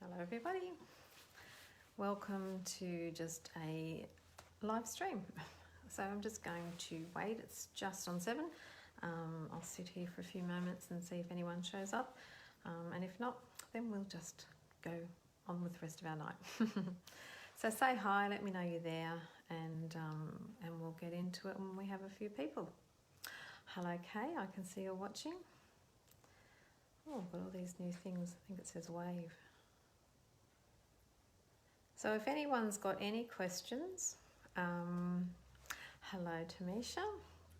Hello everybody, welcome to just a live stream. So I'm just going to wait, it's just on 7. I'll sit here for a few moments and see if anyone shows up, and if not, then we'll just go on with the rest of our night. So say hi, let me know you're there, and we'll get into it when we have a few people. Hello Kay, I can see you're watching. Oh, I've got all these new things, I think it says wave. So if anyone's got any questions, hello Tamisha,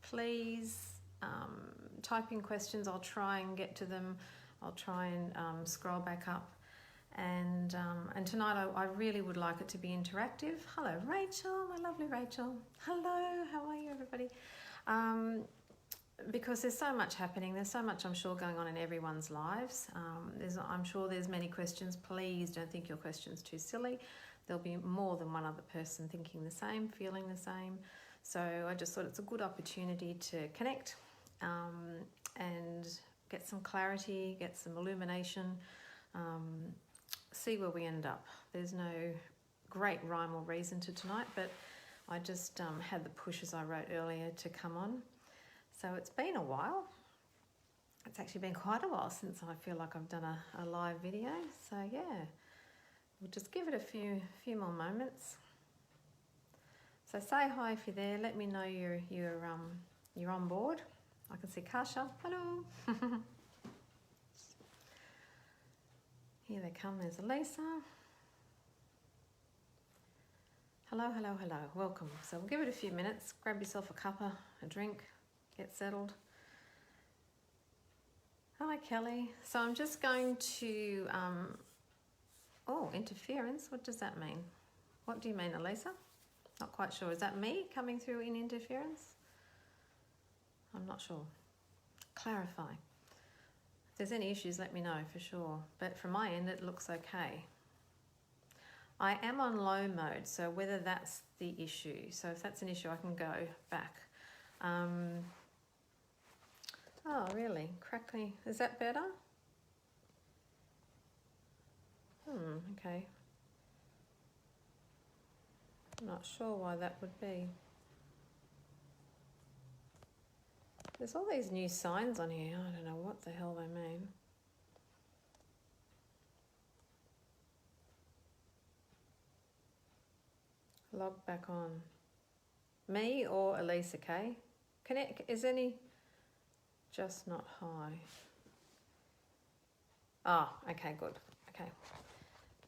please type in questions. I'll try and get to them. I'll try and scroll back up. And tonight I really would like it to be interactive. Hello Rachel, my lovely Rachel. Hello, how are you everybody? Because there's so much happening. There's so much, I'm sure, going on in everyone's lives. I'm sure there's many questions. Please don't think your question's too silly. There'll be more than one other person thinking the same, feeling the same. So I just thought it's a good opportunity to connect and get some clarity, get some illumination, see where we end up. There's no great rhyme or reason to tonight, but I just had the push, as I wrote earlier, to come on. So it's been a while. It's actually been quite a while since I feel like I've done a live video. So yeah, we'll just give it a few more moments. So say hi if you're there. Let me know you're on board. I can see Kasha. Hello. Here they come. There's Elisa. Hello, hello, hello. Welcome. So we'll give it a few minutes. Grab yourself a cuppa, a drink. Get settled. Hi Kelly. So I'm just going to, interference, what does that mean? What do you mean, Elisa? Not quite sure. Is that me coming through in interference? I'm not sure. Clarify. If there's any issues, let me know for sure. But from my end, it looks okay. I am on low mode, so whether that's the issue. So if that's an issue, I can go back. Oh, really? Crackly. Is that better? Okay. I'm not sure why that would be. There's all these new signs on here. I don't know what the hell they mean. Log back on. Me or Elisa K? Connect. Is any... Just not high. Ah, okay, good. Okay.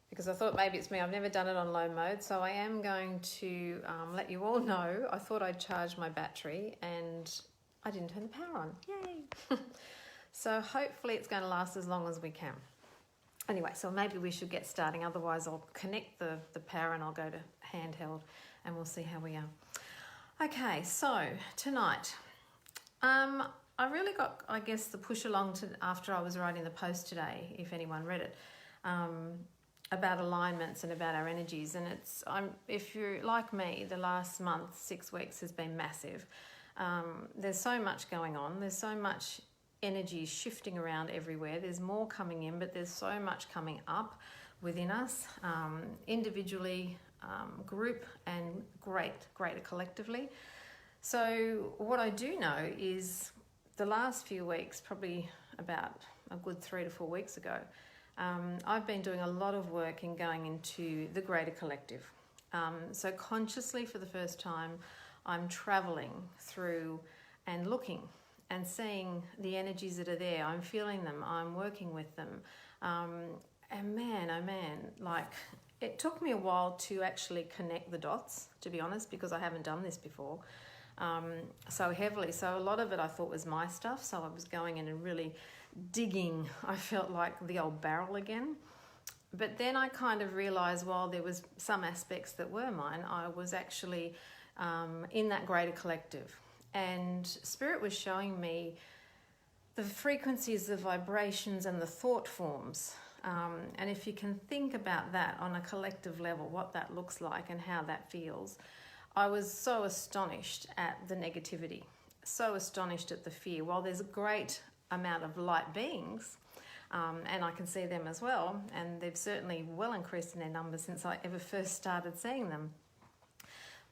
Because I thought maybe it's me. I've never done it on low mode, so I am going to let you all know. I thought I'd charge my battery and I didn't turn the power on. Yay! So hopefully it's going to last as long as we can. Anyway, so maybe we should get starting. Otherwise I'll connect the power and I'll go to handheld and we'll see how we are. Okay, so tonight... I really got, I guess, the push along to after I was writing the post today, if anyone read it, about alignments and about our energies. And if you're like me, the last month, 6 weeks has been massive. There's so much going on. There's so much energy shifting around everywhere. There's more coming in, but there's so much coming up within us, individually, group, and greater collectively. So what I do know is the last few weeks, probably about a good 3 to 4 weeks ago, I've been doing a lot of work in going into the greater collective. So consciously for the first time, I'm traveling through and looking and seeing the energies that are there. I'm feeling them, I'm working with them. And man, oh man, like it took me a while to actually connect the dots, to be honest, because I haven't done this before. So heavily. So a lot of it I thought was my stuff. So I was going in and really digging. I felt like the old barrel again. But then I kind of realized while there was some aspects that were mine, I was actually in that greater collective. And Spirit was showing me the frequencies, the vibrations and the thought forms. And if you can think about that on a collective level, what that looks like and how that feels, I was so astonished at the negativity, so astonished at the fear. While there's a great amount of light beings, and I can see them as well, and they've certainly well increased in their numbers since I ever first started seeing them.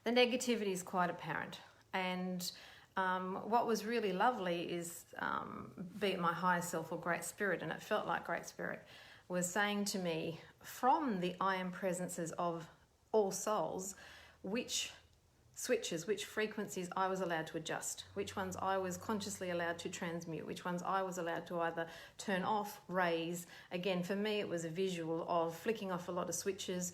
The negativity is quite apparent, and what was really lovely is, be it my higher self or Great Spirit, and it felt like Great Spirit, was saying to me from the I am presences of all souls, which switches, which frequencies I was allowed to adjust, which ones I was consciously allowed to transmute, which ones I was allowed to either turn off, raise. Again, for me, it was a visual of flicking off a lot of switches,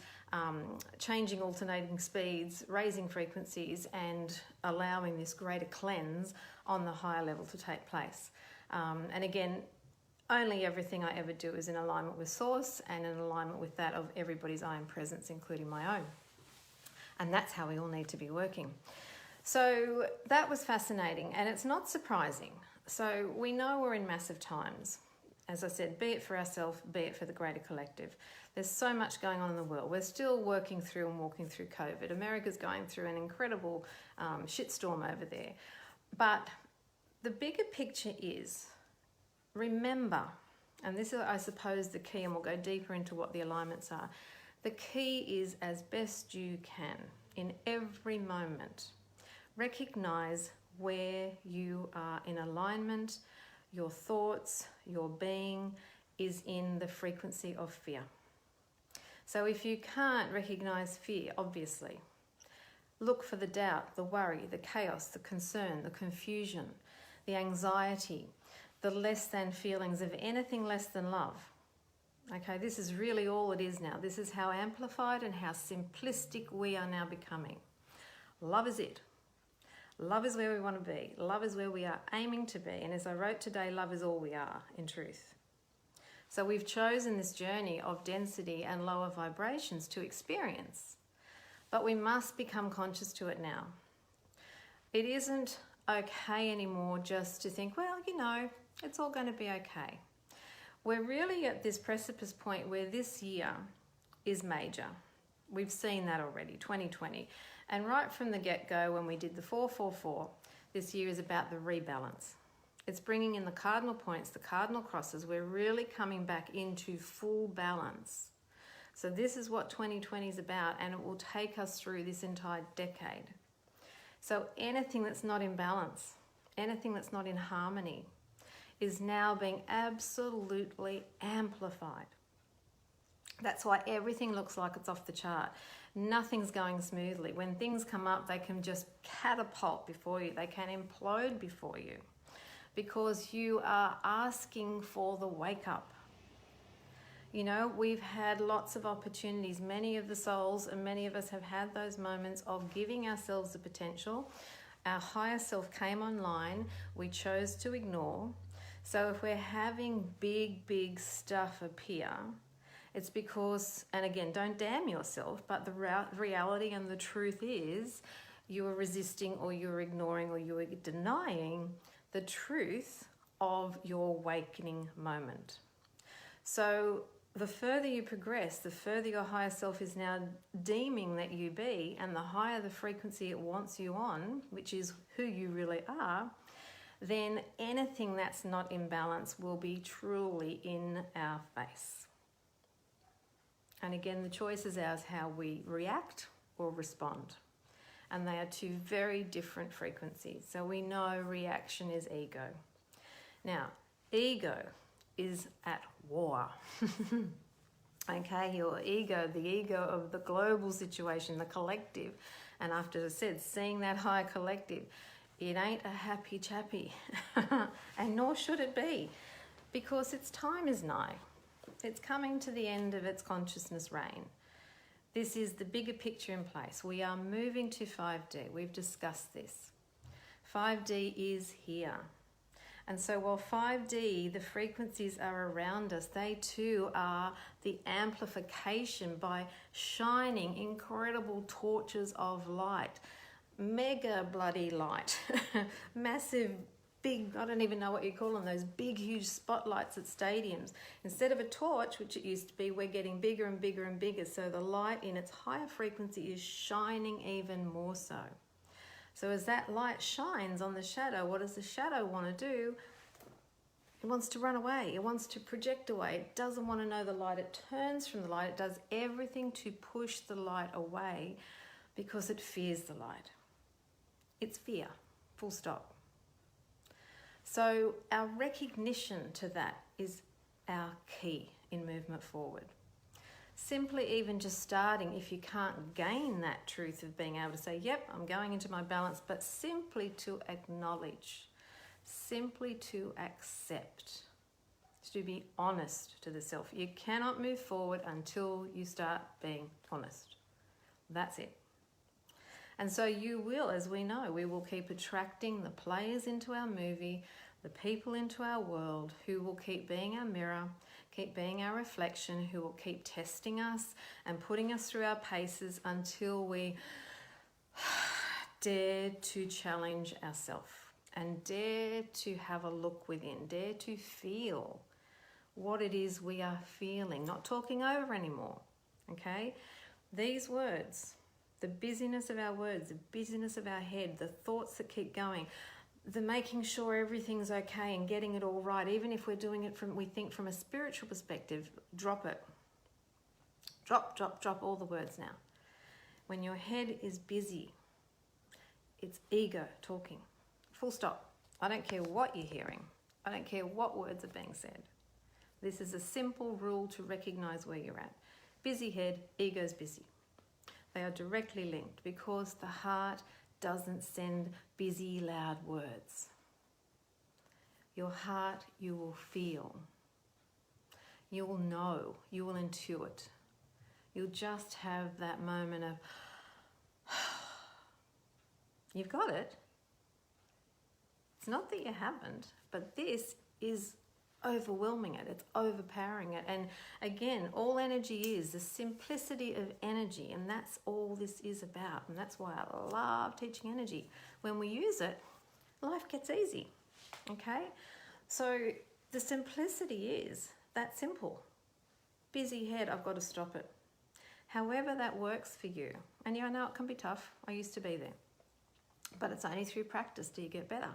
changing alternating speeds, raising frequencies, and allowing this greater cleanse on the higher level to take place. And again, only everything I ever do is in alignment with Source and in alignment with that of everybody's I am presence, including my own. And that's how we all need to be working. So that was fascinating, and it's not surprising. So we know we're in massive times. As I said, be it for ourselves, be it for the greater collective. There's so much going on in the world. We're still working through and walking through COVID. America's going through an incredible shitstorm over there. But the bigger picture is, remember, and this is, I suppose, the key, and we'll go deeper into what the alignments are. The key is, as best you can, in every moment, recognize where you are in alignment. Your thoughts, your being is in the frequency of fear. So if you can't recognize fear, obviously, look for the doubt, the worry, the chaos, the concern, the confusion, the anxiety, the less than feelings of anything less than love. Okay, this is really all it is now. This is how amplified and how simplistic we are now becoming. Love is it. Love is where we want to be. Love is where we are aiming to be. And as I wrote today, love is all we are, in truth. So we've chosen this journey of density and lower vibrations to experience. But we must become conscious to it now. It isn't okay anymore just to think, well, you know, it's all going to be okay. We're really at this precipice point where this year is major. We've seen that already, 2020. And right from the get-go, when we did the 444, this year is about the rebalance. It's bringing in the cardinal points, the cardinal crosses. We're really coming back into full balance. So this is what 2020 is about, and it will take us through this entire decade. So anything that's not in balance, anything that's not in harmony, is now being absolutely amplified. That's why everything looks like it's off the chart. Nothing's going smoothly. When things come up, they can just catapult before you. They can implode before you because you are asking for the wake up. You know, we've had lots of opportunities. Many of the souls and many of us have had those moments of giving ourselves the potential. Our higher self came online. We chose to ignore. So if we're having big stuff appear, it's because, and again, don't damn yourself, but the reality and the truth is you are resisting or you're ignoring or you're denying the truth of your awakening moment. So the further you progress, the further your higher self is now deeming that you be, and the higher the frequency it wants you on, which is who you really are, then anything that's not in balance will be truly in our face. And again, the choice is ours how we react or respond. And they are two very different frequencies. So we know reaction is ego. Now, ego is at war. Okay, your ego, the ego of the global situation, the collective. And after I said, seeing that higher collective, it ain't a happy chappy, and nor should it be, because its time is nigh. It's coming to the end of its consciousness reign. This is the bigger picture in place. We are moving to 5D. We've discussed this. 5D is here. And so while 5D, the frequencies are around us, they too are the amplification by shining incredible torches of light. Mega bloody light, massive, big, I don't even know what you call them, those big, huge spotlights at stadiums. Instead of a torch, which it used to be, we're getting bigger and bigger and bigger. So the light in its higher frequency is shining even more so. So as that light shines on the shadow, what does the shadow want to do? It wants to run away. It wants to project away. It doesn't want to know the light. It turns from the light. It does everything to push the light away because it fears the light. It's fear, full stop. So our recognition to that is our key in movement forward. Simply even just starting, if you can't gain that truth of being able to say, yep, I'm going into my balance, but simply to acknowledge, simply to accept, to be honest to the self. You cannot move forward until you start being honest. That's it. And so you will, as we know, we will keep attracting the players into our movie, the people into our world who will keep being our mirror, keep being our reflection, who will keep testing us and putting us through our paces until we dare to challenge ourselves and dare to have a look within, dare to feel what it is we are feeling, not talking over anymore, okay? These words, the busyness of our words, the busyness of our head, the thoughts that keep going, the making sure everything's okay and getting it all right, even if we're doing it from, we think from a spiritual perspective, drop it. Drop all the words now. When your head is busy, it's ego talking. Full stop. I don't care what you're hearing. I don't care what words are being said. This is a simple rule to recognize where you're at. Busy head, ego's busy. They are directly linked because the heart doesn't send busy, loud words. Your heart, you will feel. You will know. You will intuit. You'll just have that moment of, you've got it. It's not that you haven't, but this is overwhelming it. It's overpowering it. And again, all energy is the simplicity of energy, and that's all this is about. And that's why I love teaching energy. When we use it, life gets easy. Okay? So the simplicity is that simple. Busy head, I've got to stop it. However that works for you. And yeah, I know it can be tough. I used to be there. But it's only through practice do you get better.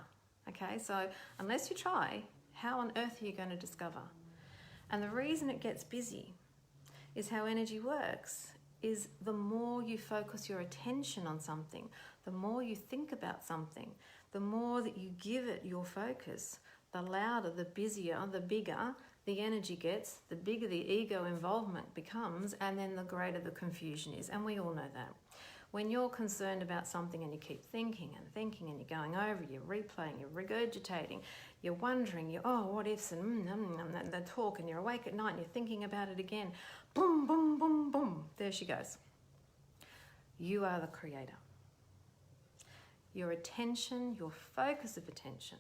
Okay? So unless you try, how on earth are you going to discover? And the reason it gets busy is how energy works, is the more you focus your attention on something, the more you think about something, the more that you give it your focus, the louder, the busier, the bigger the energy gets, the bigger the ego involvement becomes, and then the greater the confusion is. And we all know that. When you're concerned about something and you keep thinking and thinking and you're going over, you're replaying, you're regurgitating, you're wondering, what ifs and the talk, and you're awake at night and you're thinking about it again. Boom, boom, boom, boom. There she goes. You are the creator. Your attention, your focus of attention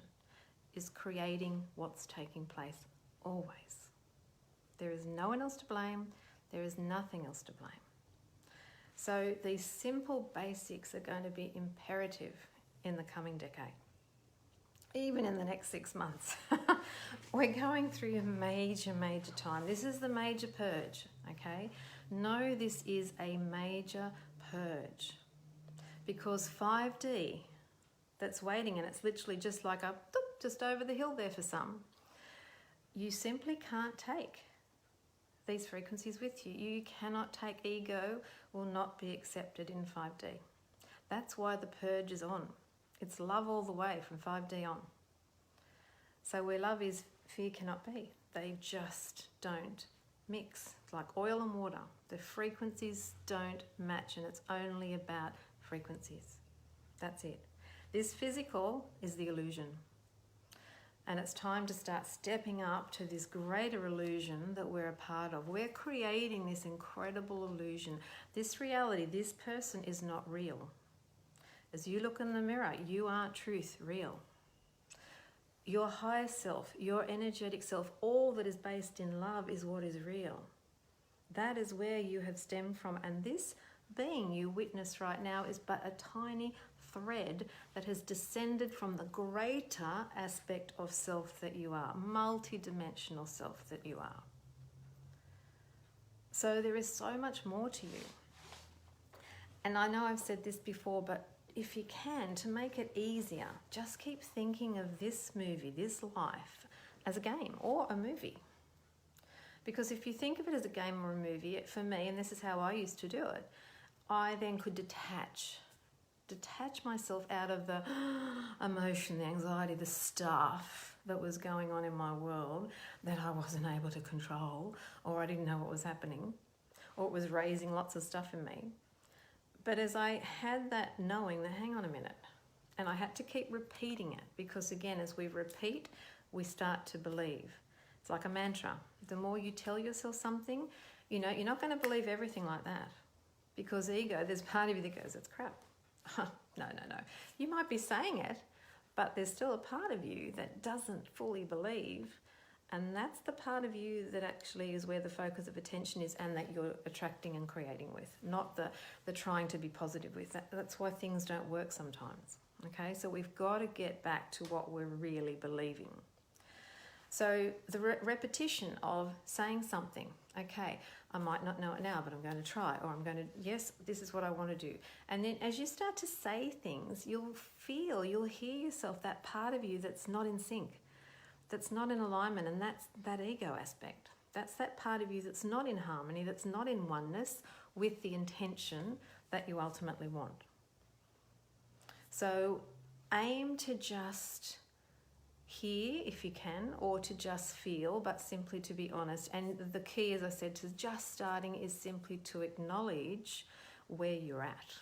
is creating what's taking place always. There is no one else to blame. There is nothing else to blame. So these simple basics are going to be imperative in the coming decade. Even in the next 6 months. We're going through a major time. This is the major purge, okay? No, this is a major purge. Because 5D, that's waiting, and it's literally just like just over the hill there for some. You simply can't take these frequencies with you. You cannot take. Ego will not be accepted in 5D. That's why the purge is on. It's love all the way from 5D on. So where love is, fear cannot be. They just don't mix. It's like oil and water. The frequencies don't match, and it's only about frequencies. That's it. This physical is the illusion. And it's time to start stepping up to this greater illusion that we're a part of. We're creating this incredible illusion. This reality, this person is not real. As you look in the mirror, you aren't truth real. Your higher self, your energetic self, all that is based in love is what is real. That is where you have stemmed from. And this being you witness right now is but a tiny thread that has descended from the greater aspect of self that you are, multi-dimensional self that you are. So there is so much more to you. And I know I've said this before, but if you can, to make it easier, just keep thinking of this movie, this life, as a game or a movie. Because if you think of it as a game or a movie, for me, and this is how I used to do it, I then could detach myself out of the emotion, the anxiety, the stuff that was going on in my world that I wasn't able to control, or I didn't know what was happening, or it was raising lots of stuff in me. But as I had that knowing that, hang on a minute, and I had to keep repeating it, because again, as we repeat, we start to believe. It's like a mantra. The more you tell yourself something, you're not going to believe everything like that. Because ego, there's part of you that goes, it's crap. No. You might be saying it, but there's still a part of you that doesn't fully believe. And that's the part of you that actually is where the focus of attention is, and that you're attracting and creating with, not the trying to be positive with. That's why things don't work sometimes. Okay, so we've got to get back to what we're really believing. So the repetition of saying something, okay, I might not know it now, but I'm going to try, or yes, this is what I want to do. And then as you start to say things, you'll hear yourself, that part of you that's not in sync, that's not in alignment, and that's that ego aspect. That's that part of you that's not in harmony, that's not in oneness with the intention that you ultimately want. So aim to just hear if you can, or to just feel, but simply to be honest. And the key, as I said, to just starting is simply to acknowledge where you're at.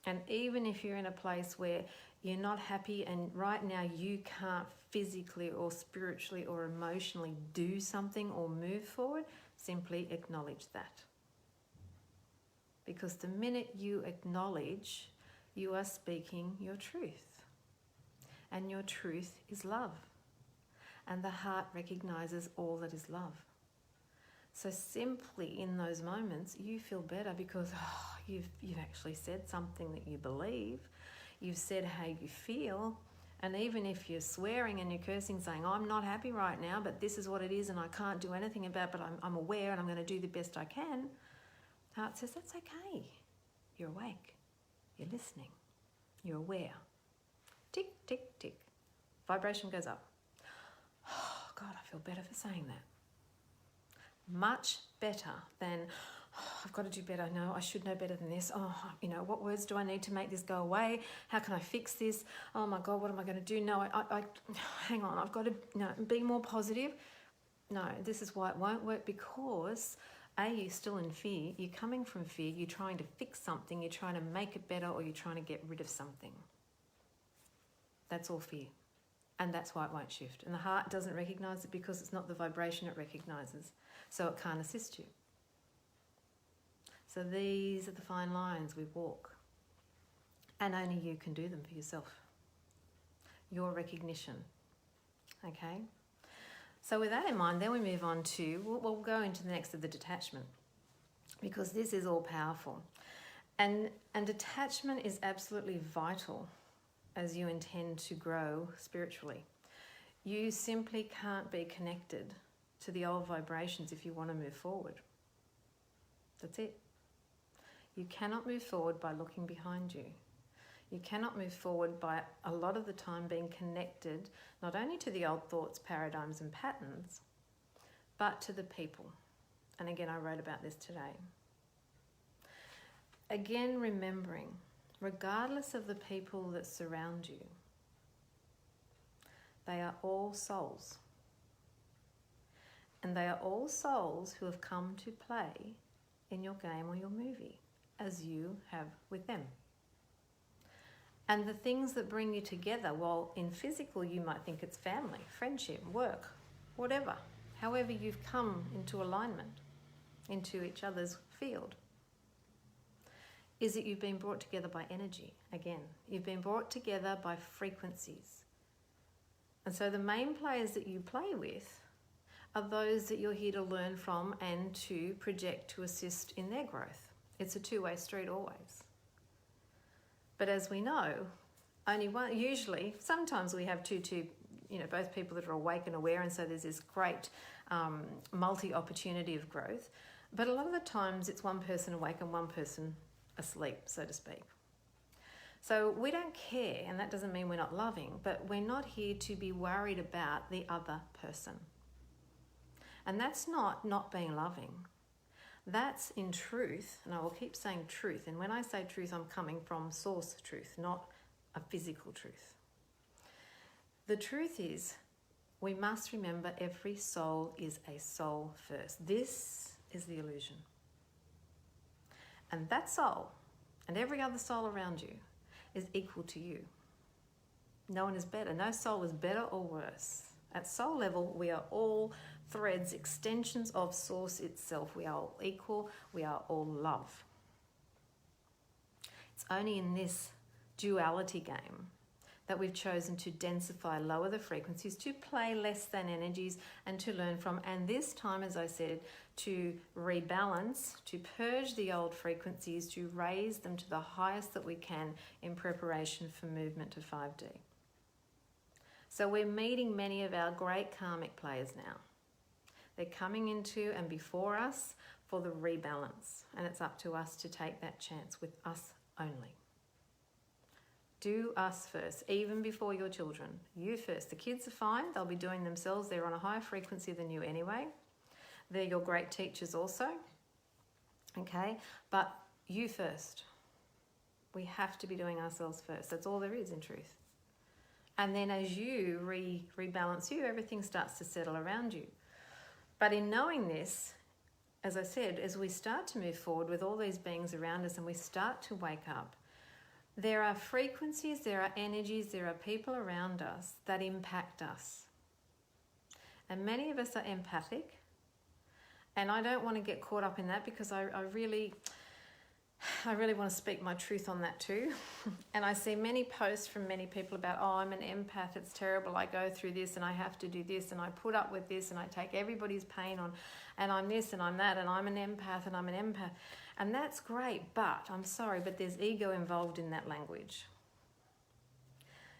And even if you're in a place where you're not happy and right now you can't physically or spiritually or emotionally do something or move forward, simply acknowledge that. Because the minute you acknowledge, you are speaking your truth. And your truth is love. And the heart recognizes all that is love. So simply in those moments, you feel better because you've actually said something that you believe. You've said how you feel. And even if you're swearing and you're cursing, saying, I'm not happy right now, but this is what it is and I can't do anything about it, but I'm aware and I'm going to do the best I can. Heart says, that's okay. You're awake. You're listening. You're aware. Tick, tick, tick. Vibration goes up. Oh, God, I feel better for saying that. Much better than, I've got to do better. No, I should know better than this. What words do I need to make this go away? How can I fix this? Oh my God, what am I going to do? No, hang on, I've got to be more positive. No, this is why it won't work, because you're still in fear. You're coming from fear. You're trying to fix something. You're trying to make it better, or you're trying to get rid of something. That's all fear. And that's why it won't shift. And the heart doesn't recognize it because it's not the vibration it recognizes. So it can't assist you. So these are the fine lines we walk. And only you can do them for yourself. Your recognition. Okay? So with that in mind, then we move on to, we'll go into the next of the detachment. Because this is all powerful. And detachment is absolutely vital as you intend to grow spiritually. You simply can't be connected to the old vibrations if you want to move forward. That's it. You cannot move forward by looking behind you. You cannot move forward by a lot of the time being connected not only to the old thoughts, paradigms and patterns, but to the people. And again, I wrote about this today. Again, remembering, regardless of the people that surround you, they are all souls. And they are all souls who have come to play in your game or your movie, as you have with them. And the things that bring you together, well, in physical you might think it's family, friendship, work, whatever. However you've come into alignment, into each other's field, is that you've been brought together by energy. Again, you've been brought together by frequencies. And so the main players that you play with are those that you're here to learn from and to project to assist in their growth. It's a two-way street always. But as we know, only one, usually, sometimes we have both people that are awake and aware, and so there's this great multi-opportunity of growth. But a lot of the times it's one person awake and one person asleep, so to speak. So we don't care, and that doesn't mean we're not loving, but we're not here to be worried about the other person. And that's not being loving. That's in truth, and I will keep saying truth, and when I say truth, I'm coming from source truth, not a physical truth. The truth is, we must remember every soul is a soul first. This is the illusion. And that soul, and every other soul around you, is equal to you. No one is better. No soul is better or worse. At soul level, we are all threads, extensions of source itself. We are all equal. We are all love. It's only in this duality game that we've chosen to densify, lower the frequencies, to play less than energies and to learn from. And this time, as I said, to rebalance, to purge the old frequencies, to raise them to the highest that we can in preparation for movement to 5D. So we're meeting many of our great karmic players now. They're coming into and before us for the rebalance. And it's up to us to take that chance with us only. Do us first, even before your children. You first. The kids are fine. They'll be doing themselves. They're on a higher frequency than you anyway. They're your great teachers also. Okay? But you first. We have to be doing ourselves first. That's all there is in truth. And then as you rebalance you, everything starts to settle around you. But in knowing this, as I said, as we start to move forward with all these beings around us and we start to wake up, there are frequencies, there are energies, there are people around us that impact us. And many of us are empathic. And I don't want to get caught up in that because I really want to speak my truth on that too. And I see many posts from many people about, oh, I'm an empath, it's terrible, I go through this and I have to do this and I put up with this and I take everybody's pain on and I'm this and I'm that and I'm an empath and I'm an empath. And that's great, but I'm sorry, but there's ego involved in that language.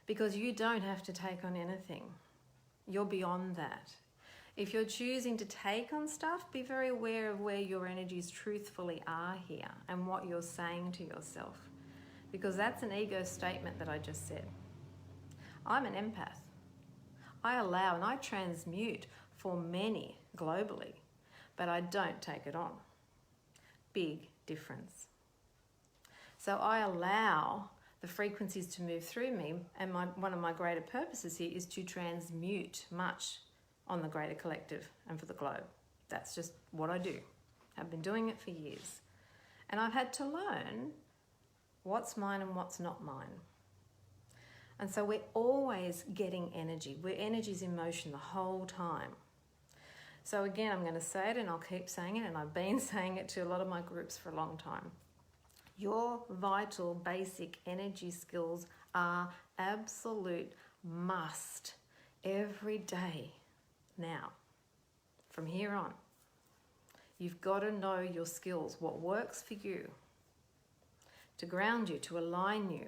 Because you don't have to take on anything. You're beyond that. If you're choosing to take on stuff, be very aware of where your energies truthfully are here and what you're saying to yourself. Because that's an ego statement that I just said. I'm an empath. I allow and I transmute for many globally, but I don't take it on. Big difference. So I allow the frequencies to move through me, and one of my greater purposes here is to transmute much on the greater collective and for the globe. That's just what I do. I've been doing it for years. And I've had to learn what's mine and what's not mine. And so we're always getting energy. Energy's in motion the whole time. So again, I'm going to say it and I'll keep saying it, and I've been saying it to a lot of my groups for a long time. Your vital basic energy skills are absolute must every day. Now, from here on, you've got to know your skills, what works for you, to ground you, to align you,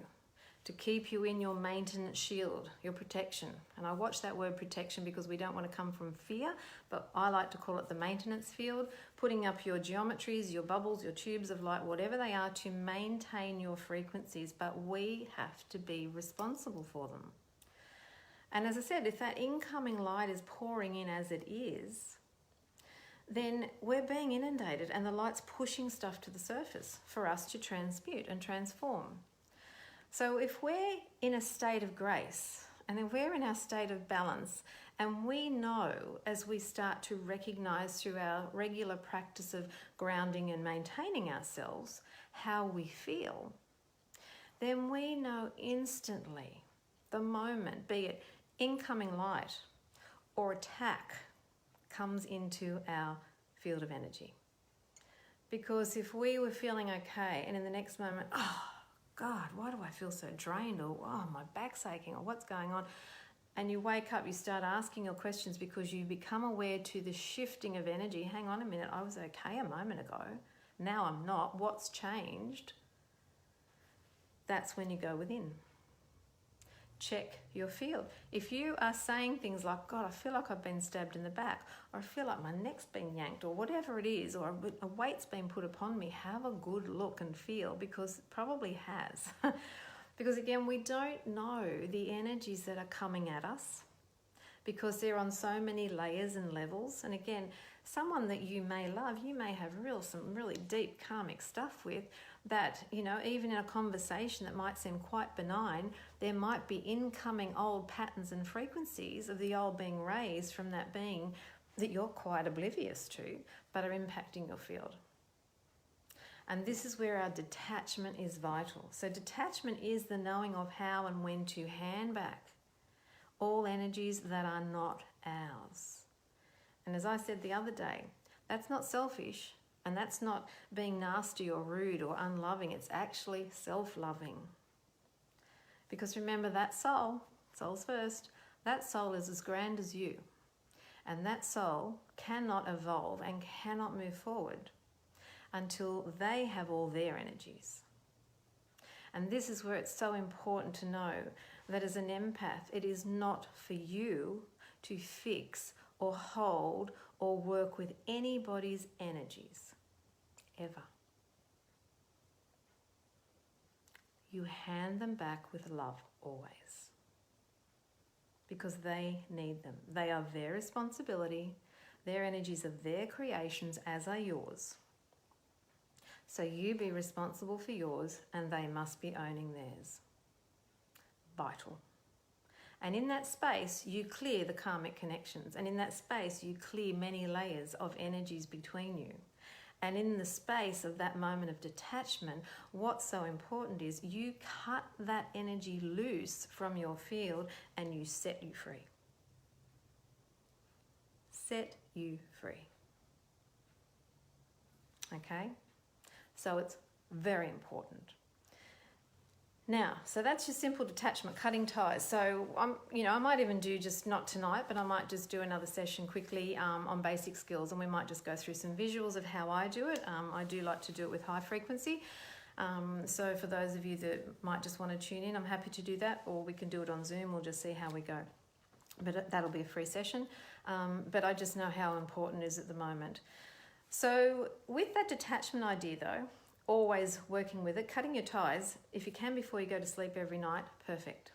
to keep you in your maintenance shield, your protection. And I watch that word protection because we don't want to come from fear, but I like to call it the maintenance field, putting up your geometries, your bubbles, your tubes of light, whatever they are, to maintain your frequencies. But we have to be responsible for them. And as I said, if that incoming light is pouring in as it is, then we're being inundated and the light's pushing stuff to the surface for us to transmute and transform. So if we're in a state of grace and if we're in our state of balance, and we know as we start to recognize through our regular practice of grounding and maintaining ourselves how we feel, then we know instantly the moment, be it incoming light or attack, comes into our field of energy. Because if we were feeling okay and in the next moment, oh God, why do I feel so drained, or oh, my back's aching, or what's going on, and you wake up, you start asking your questions because you become aware to the shifting of energy. Hang on a minute, I was okay a moment ago, now I'm not, what's changed? That's when you go within. Check your field. If you are saying things like, God, I feel like I've been stabbed in the back, or I feel like my neck's been yanked, or whatever it is, or a weight's been put upon me, have a good look and feel, because it probably has. Because again, we don't know the energies that are coming at us because they're on so many layers and levels. And again, someone that you may love, you may have some really deep karmic stuff with that, you know, even in a conversation that might seem quite benign, there might be incoming old patterns and frequencies of the old being raised from that being that you're quite oblivious to, but are impacting your field. And this is where our detachment is vital. So detachment is the knowing of how and when to hand back all energies that are not ours. And as I said the other day, that's not selfish and that's not being nasty or rude or unloving. It's actually self-loving. Because remember, that soul's first, that soul is as grand as you. And that soul cannot evolve and cannot move forward until they have all their energies. And this is where it's so important to know that as an empath, it is not for you to fix or hold or work with anybody's energies, ever. You hand them back with love always, because they need them. They are their responsibility. Their energies are their creations, as are yours. So you be responsible for yours and they must be owning theirs. Vital. And in that space, you clear the karmic connections. And in that space, you clear many layers of energies between you. And in the space of that moment of detachment, what's so important is you cut that energy loose from your field and you set you free. Set you free. Okay? So it's very important. Now, so that's your simple detachment, cutting ties. So I might even do, just not tonight, but I might just do another session quickly on basic skills, and we might just go through some visuals of how I do it. I do like to do it with high frequency. So for those of you that might just want to tune in, I'm happy to do that, or we can do it on Zoom. We'll just see how we go. But that'll be a free session. But I just know how important it is at the moment. So with that detachment idea though, always working with it, cutting your ties, if you can before you go to sleep every night, perfect.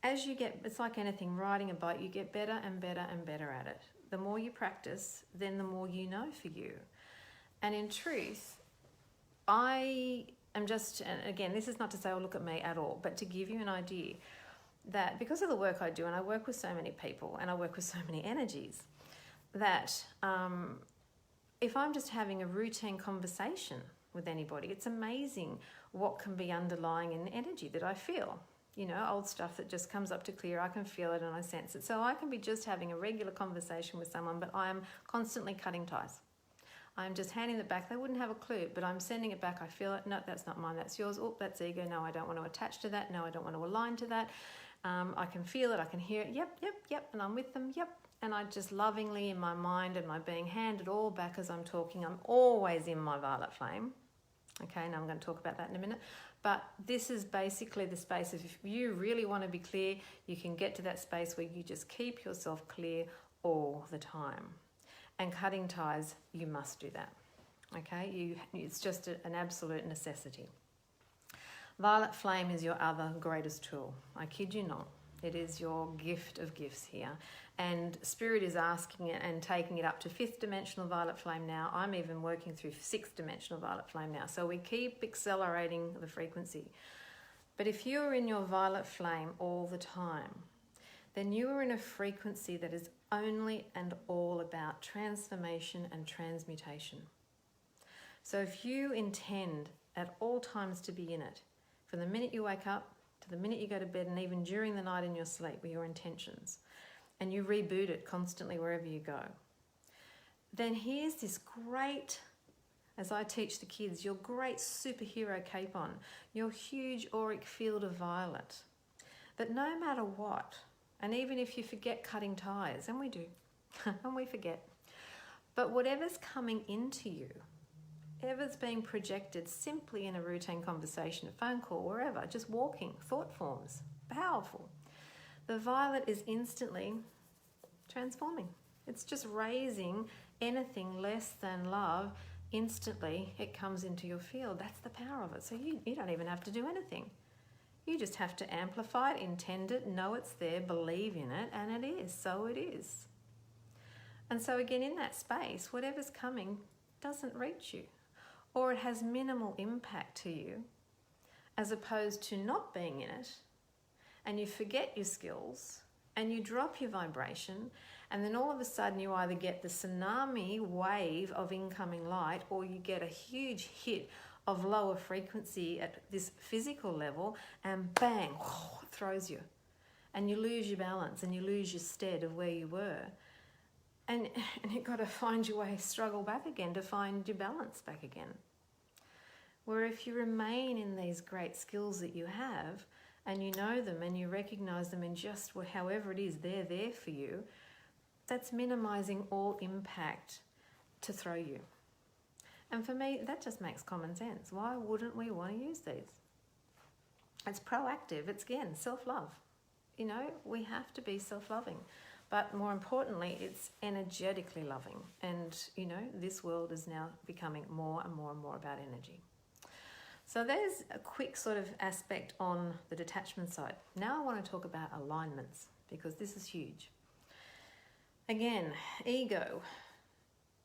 As you get, it's like anything, riding a bike, you get better and better and better at it. The more you practice, then the more you know for you. And in truth, I am just, and again, this is not to say, oh, look at me at all, but to give you an idea that because of the work I do, and I work with so many people and I work with so many energies, that if I'm just having a routine conversation with anybody, it's amazing what can be underlying in energy that I feel. You know, old stuff that just comes up to clear, I can feel it and I sense it. So I can be just having a regular conversation with someone, but I am constantly cutting ties. I'm just handing it back. They wouldn't have a clue, but I'm sending it back. I feel it. No, that's not mine. That's yours. Oh, that's ego. No, I don't want to attach to that. No, I don't want to align to that. I can feel it. I can hear it. Yep. And I'm with them. Yep. And I just lovingly in my mind and my being hand it all back as I'm talking. I'm always in my violet flame. Okay, now I'm going to talk about that in a minute. But this is basically the space of, if you really want to be clear, you can get to that space where you just keep yourself clear all the time. And cutting ties, you must do that. Okay, it's just an absolute necessity. Violet flame is your other greatest tool. I kid you not. It is your gift of gifts here. And Spirit is asking it and taking it up to 5th dimensional violet flame now. I'm even working through 6th dimensional violet flame now. So we keep accelerating the frequency. But if you're in your violet flame all the time, then you are in a frequency that is only and all about transformation and transmutation. So if you intend at all times to be in it, from the minute you wake up to the minute you go to bed, and even during the night in your sleep with your intentions, and you reboot it constantly wherever you go, then here's this great, as I teach the kids, your great superhero cape on, your huge auric field of violet, that no matter what, and even if you forget cutting ties, and we do, and we forget, but whatever's coming into you, whatever's being projected simply in a routine conversation, a phone call, wherever, just walking, thought forms, powerful. The violet is instantly transforming. It's just raising anything less than love. Instantly, it comes into your field. That's the power of it. So you don't even have to do anything. You just have to amplify it, intend it, know it's there, believe in it, and it is. So it is. And so again, in that space, whatever's coming doesn't reach you, or it has minimal impact to you, as opposed to not being in it, and you forget your skills, and you drop your vibration, and then all of a sudden you either get the tsunami wave of incoming light, or you get a huge hit of lower frequency at this physical level, and bang, it throws you. And you lose your balance, and you lose your stead of where you were. And you've got to find your way, struggle back again to find your balance back again. Where if you remain in these great skills that you have, and you know them and you recognize them in just however it is, they're there for you, that's minimizing all impact to throw you. And for me, that just makes common sense. Why wouldn't we want to use these? It's proactive. It's, again, self-love. You know, we have to be self-loving. But more importantly, it's energetically loving. And, you know, this world is now becoming more and more and more about energy. So there's a quick sort of aspect on the detachment side. Now I want to talk about alignments, because this is huge. Again, ego.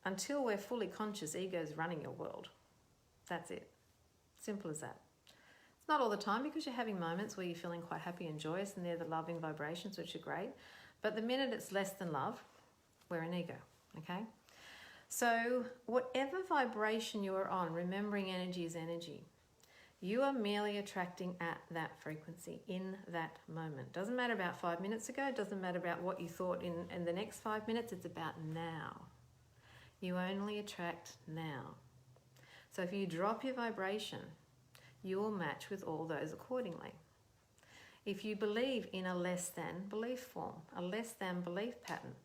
Until we're fully conscious, ego is running your world. That's it. Simple as that. It's not all the time, because you're having moments where you're feeling quite happy and joyous, and they're the loving vibrations, which are great. But the minute it's less than love, we're in ego, okay? So whatever vibration you are on, remembering energy is energy, you are merely attracting at that frequency in that moment. Doesn't matter about 5 minutes ago, doesn't matter about what you thought in the next 5 minutes, it's about now. You only attract now. So if you drop your vibration, you will match with all those accordingly. If you believe in a less than belief form, a less than belief pattern,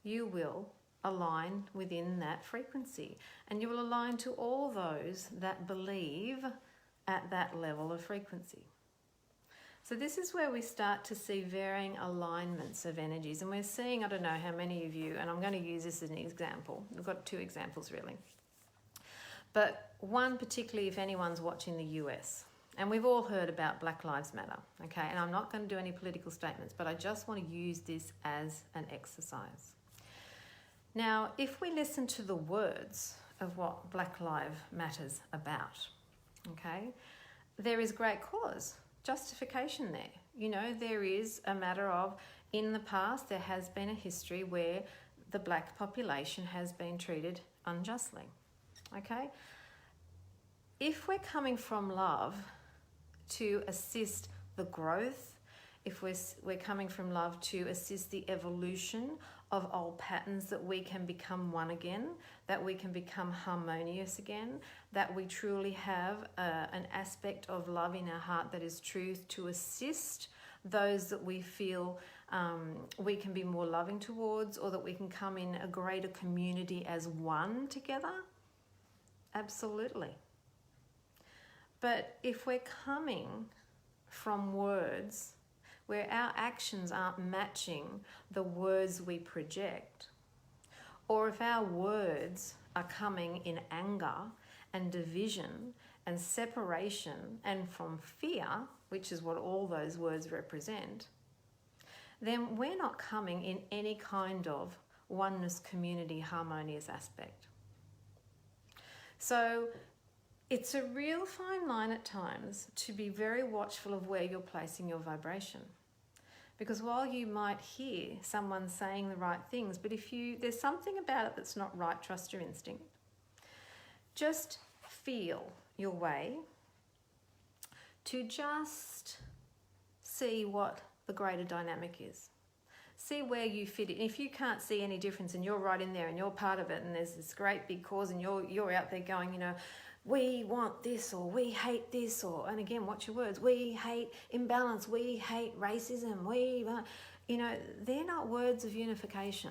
you will align within that frequency, and you will align to all those that believe at that level of frequency. So this is where we start to see varying alignments of energies, and we're seeing, I don't know how many of you, and I'm going to use this as an example. We've got 2 examples really. But one particularly, if anyone's watching the US, and we've all heard about Black Lives Matter, okay? And I'm not going to do any political statements, but I just want to use this as an exercise. Now, if we listen to the words of what Black Lives Matter's about, okay, there is great cause, justification there. You know, there is a matter of, in the past, there has been a history where the black population has been treated unjustly, okay? If we're coming from love to assist the growth, if we're coming from love to assist the evolution of old patterns, that we can become one again, that we can become harmonious again, that we truly have an aspect of love in our heart that is truth, to assist those that we feel we can be more loving towards, or that we can come in a greater community as one together, absolutely. But if we're coming from words where our actions aren't matching the words we project, or if our words are coming in anger and division and separation and from fear, which is what all those words represent, then we're not coming in any kind of oneness, community, harmonious aspect. So it's a real fine line at times to be very watchful of where you're placing your vibration. Because while you might hear someone saying the right things, but if there's something about it that's not right, trust your instinct. Just feel your way to just see what the greater dynamic is. See where you fit in. If you can't see any difference and you're right in there and you're part of it, and there's this great big cause, and you're out there going, you know, we want this, or we hate this, or, and again, watch your words, we hate imbalance, we hate racism, you know, they're not words of unification,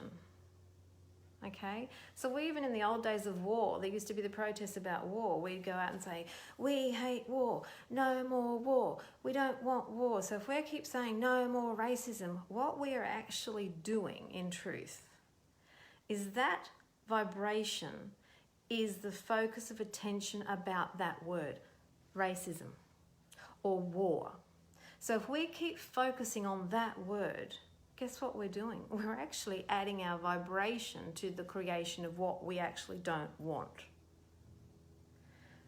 okay? So even in the old days of war, there used to be the protests about war. We'd go out and say, we hate war, no more war, we don't want war. So if we keep saying no more racism, what we are actually doing in truth is that vibration is the focus of attention about that word, racism or war. So if we keep focusing on that word, guess what we're doing? We're actually adding our vibration to the creation of what we actually don't want.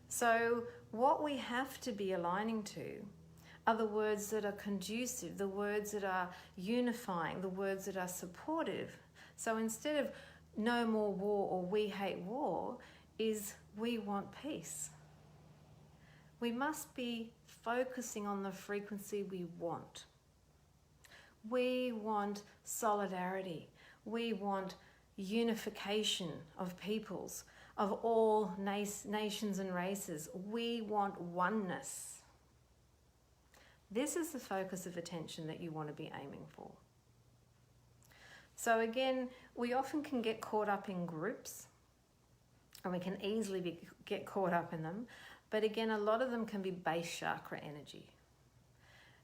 So what we have to be aligning to are the words that are conducive, the words that are unifying, the words that are supportive. So instead of no more war or we hate war, is we want peace. We must be focusing on the frequency we want. We want solidarity. We want unification of peoples, of all nations and races. We want oneness. This is the focus of attention that you want to be aiming for. So again, we often can get caught up in groups, and we can easily get caught up in them. But again, a lot of them can be base chakra energy.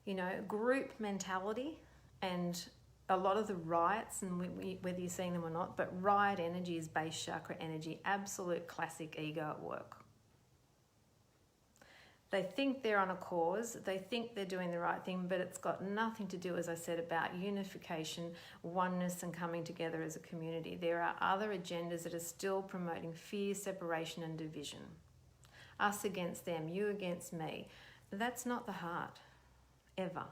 You know, group mentality and a lot of the riots, and whether you're seeing them or not, but riot energy is base chakra energy, absolute classic ego at work. They think they're on a cause, they think they're doing the right thing, but it's got nothing to do, as I said, about unification, oneness, and coming together as a community. There are other agendas that are still promoting fear, separation, and division. Us against them, you against me. That's not the heart, ever.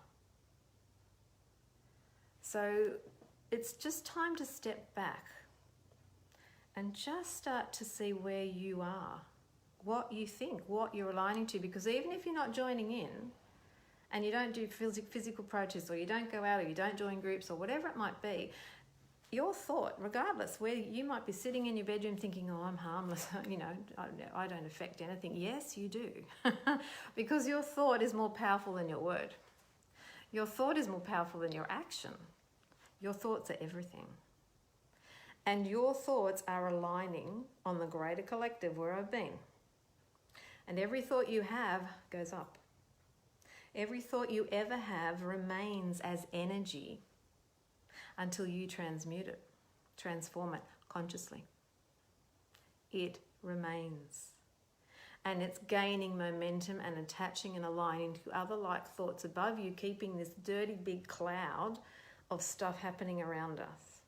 So it's just time to step back and just start to see where you are, what you think, what you're aligning to. Because even if you're not joining in and you don't do physical protests, or you don't go out, or you don't join groups, or whatever it might be, your thought, regardless, where you might be sitting in your bedroom thinking, oh, I'm harmless, you know, I don't affect anything. Yes, you do. Because your thought is more powerful than your word. Your thought is more powerful than your action. Your thoughts are everything. And your thoughts are aligning on the greater collective where I've been. And every thought you have goes up. Every thought you ever have remains as energy until you transmute it, transform it consciously. It remains. And it's gaining momentum and attaching and aligning to other like thoughts above you, keeping this dirty big cloud of stuff happening around us.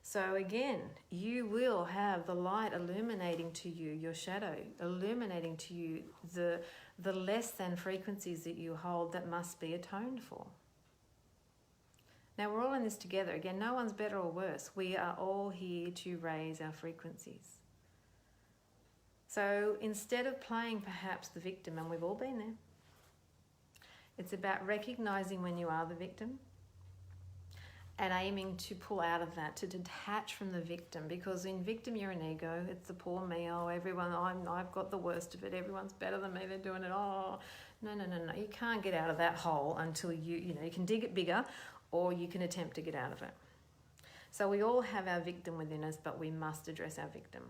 So again, you will have the light illuminating to you your shadow, illuminating to you the less than frequencies that you hold that must be atoned for. Now, we're all in this together. Again, no one's better or worse. We are all here to raise our frequencies. So instead of playing perhaps the victim, and we've all been there, it's about recognizing when you are the victim and aiming to pull out of that, to detach from the victim. Because in victim, you're an ego. It's the poor me. Oh, everyone, I've got the worst of it. Everyone's better than me. They're doing it. Oh, no. You can't get out of that hole until you can dig it bigger, or you can attempt to get out of it. So we all have our victim within us, but we must address our victim.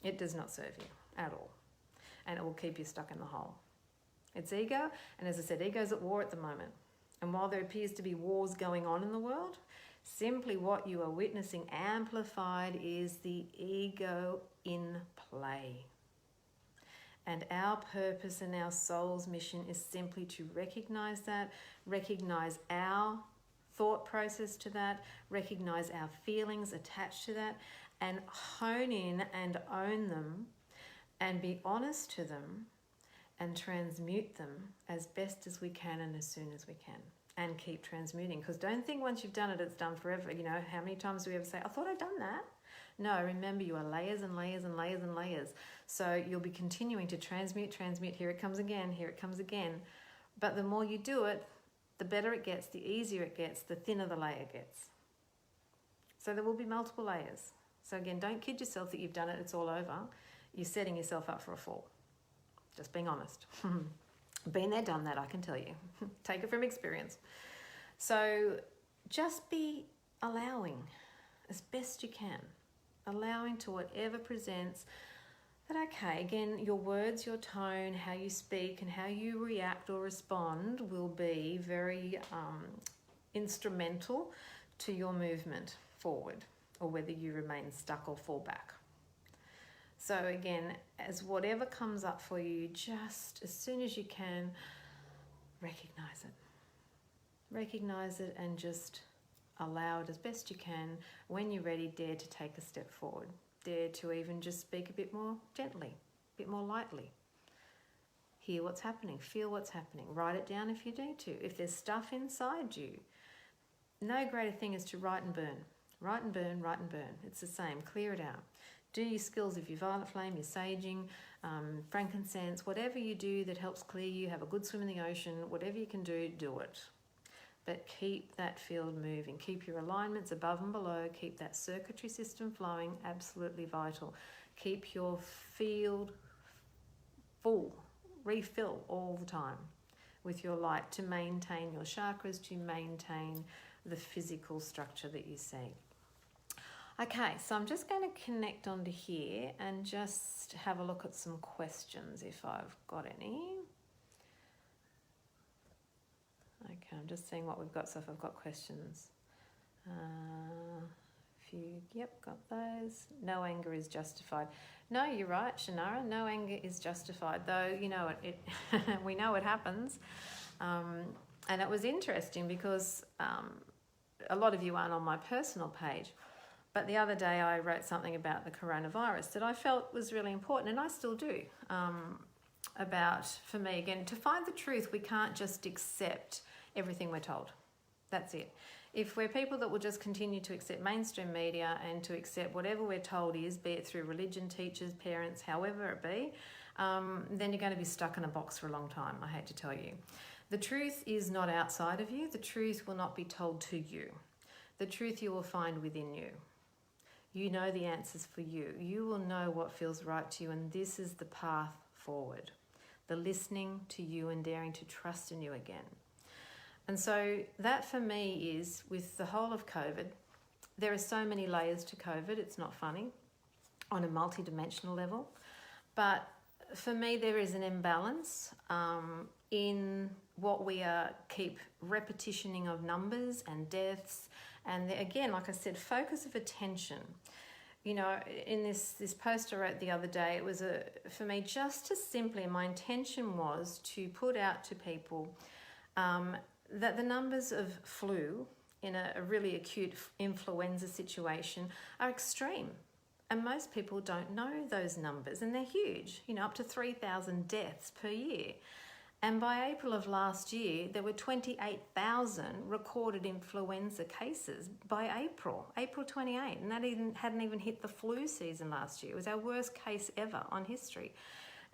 It does not serve you at all, and it will keep you stuck in the hole. It's ego, and as I said, ego's at war at the moment. And while there appears to be wars going on in the world, simply what you are witnessing amplified is the ego in play. And our purpose and our soul's mission is simply to recognize that, recognize our thought process to that, recognize our feelings attached to that, and hone in and own them and be honest to them and transmute them as best as we can and as soon as we can, and keep transmuting. Because don't think once you've done it, it's done forever. You know, how many times do we ever say, I thought I'd done that? No, remember, you are layers and layers and layers and layers. So you'll be continuing to transmute. Here it comes again, here it comes again. But the more you do it, the better it gets, the easier it gets, the thinner the layer gets. So there will be multiple layers. So again, don't kid yourself that you've done it, it's all over. You're setting yourself up for a fall. Just being honest. Been there, done that, I can tell you. Take it from experience. So just be allowing as best you can. Allowing to whatever presents. But okay, again, your words, your tone, how you speak and how you react or respond will be very instrumental to your movement forward, or whether you remain stuck or fall back. So again, as whatever comes up for you, just as soon as you can, recognize it. Recognize it and just allow it as best you can. When you're ready, dare to take a step forward. Dare to even just speak a bit more gently, a bit more lightly. Hear what's happening, feel what's happening. Write it down if you need to. If there's stuff inside you, no greater thing is to write and burn. Write and burn, write and burn. It's the same. Clear it out. Do your skills of your violet flame, your saging, frankincense, whatever you do that helps clear you. Have a good swim in the ocean. Whatever you can do, do it. But keep that field moving. Keep your alignments above and below. Keep that circuitry system flowing. Absolutely vital. Keep your field full. Refill all the time with your light to maintain your chakras, to maintain the physical structure that you see. Okay, so I'm just going to connect onto here and just have a look at some questions if I've got any. Okay, I'm just seeing what we've got, so if I've got questions. Yep, got those. No anger is justified. No, you're right, Shannara, no anger is justified, though, you know, we know it happens. And it was interesting because a lot of you aren't on my personal page, but the other day I wrote something about the coronavirus that I felt was really important, and I still do, about, for me, again, to find the truth, we can't just accept everything we're told. That's it. If we're people that will just continue to accept mainstream media and to accept whatever we're told is, be it through religion, teachers, parents, however it be, then you're going to be stuck in a box for a long time, I hate to tell you. The truth is not outside of you. The truth will not be told to you. The truth you will find within you. You know the answers for you. You will know what feels right to you, and this is the path forward. The listening to you and daring to trust in you again. And so that for me is, with the whole of COVID, there are so many layers to COVID, it's not funny, on a multidimensional level. But for me, there is an imbalance in what we keep repetitioning of numbers and deaths. And again, like I said, focus of attention. You know, in this post I wrote the other day, it was for me just to simply, my intention was to put out to people that the numbers of flu in a really acute influenza situation are extreme. And most people don't know those numbers, and they're huge, you know, up to 3,000 deaths per year. And by April of last year, there were 28,000 recorded influenza cases by April 28. And that hadn't even hit the flu season last year. It was our worst case ever on history.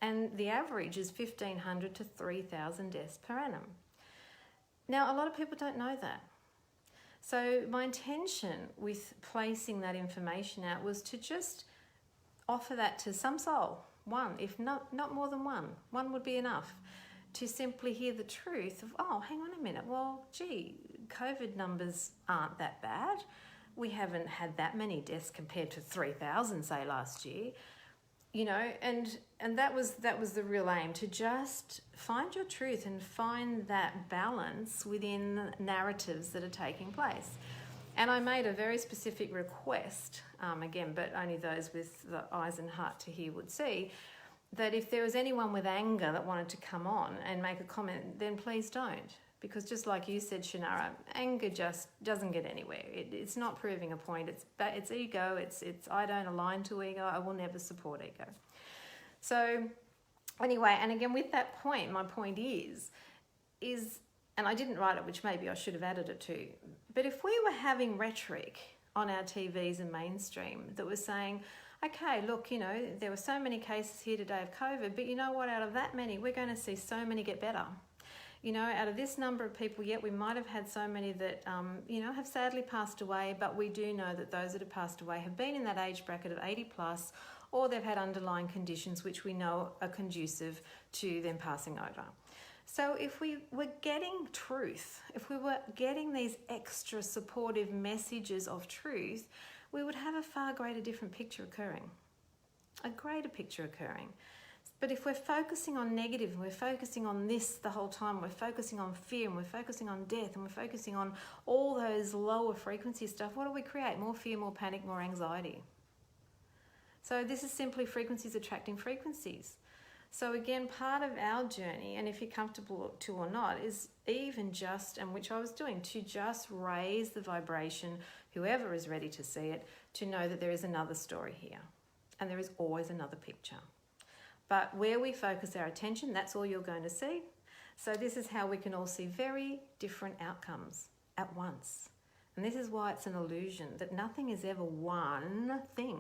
And the average is 1,500 to 3,000 deaths per annum. Now, a lot of people don't know that. So my intention with placing that information out was to just offer that to some soul, one, if not more than one. One would be enough to simply hear the truth of, oh, hang on a minute, well, gee, COVID numbers aren't that bad. We haven't had that many deaths compared to 3,000, say, last year. You know, and that was the real aim, to just find your truth and find that balance within narratives that are taking place. And I made a very specific request, again, but only those with the eyes and heart to hear would see, that if there was anyone with anger that wanted to come on and make a comment, then please don't. Because just like you said, Shannara, anger just doesn't get anywhere. It's not proving a point. It's ego. It's I don't align to ego. I will never support ego. So anyway, and again, with that point, my point is, and I didn't write it, which maybe I should have added it to, but if we were having rhetoric on our TVs and mainstream that was saying, okay, look, you know, there were so many cases here today of COVID, but you know what, out of that many, we're going to see so many get better. You know, out of this number of people, yet we might have had so many that, you know, have sadly passed away, but we do know that those that have passed away have been in that age bracket of 80 plus, or they've had underlying conditions which we know are conducive to them passing over. So if we were getting truth, if we were getting these extra supportive messages of truth, we would have a far greater different picture occurring, a greater picture occurring. But if we're focusing on negative and we're focusing on this the whole time, we're focusing on fear and we're focusing on death and we're focusing on all those lower frequency stuff, what do we create? More fear, more panic, more anxiety. So this is simply frequencies attracting frequencies. So again, part of our journey, and if you're comfortable to or not, is even just, and which I was doing, to just raise the vibration, whoever is ready to see it, to know that there is another story here. And there is always another picture. But where we focus our attention, that's all you're going to see. So this is how we can all see very different outcomes at once. And this is why it's an illusion, that nothing is ever one thing.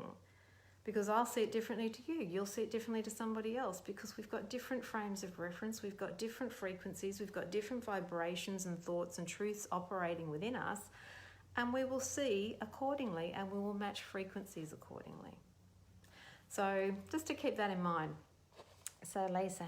Because I'll see it differently to you. You'll see it differently to somebody else, because we've got different frames of reference. We've got different frequencies. We've got different vibrations and thoughts and truths operating within us. And we will see accordingly, and we will match frequencies accordingly. So just to keep that in mind. So Lisa,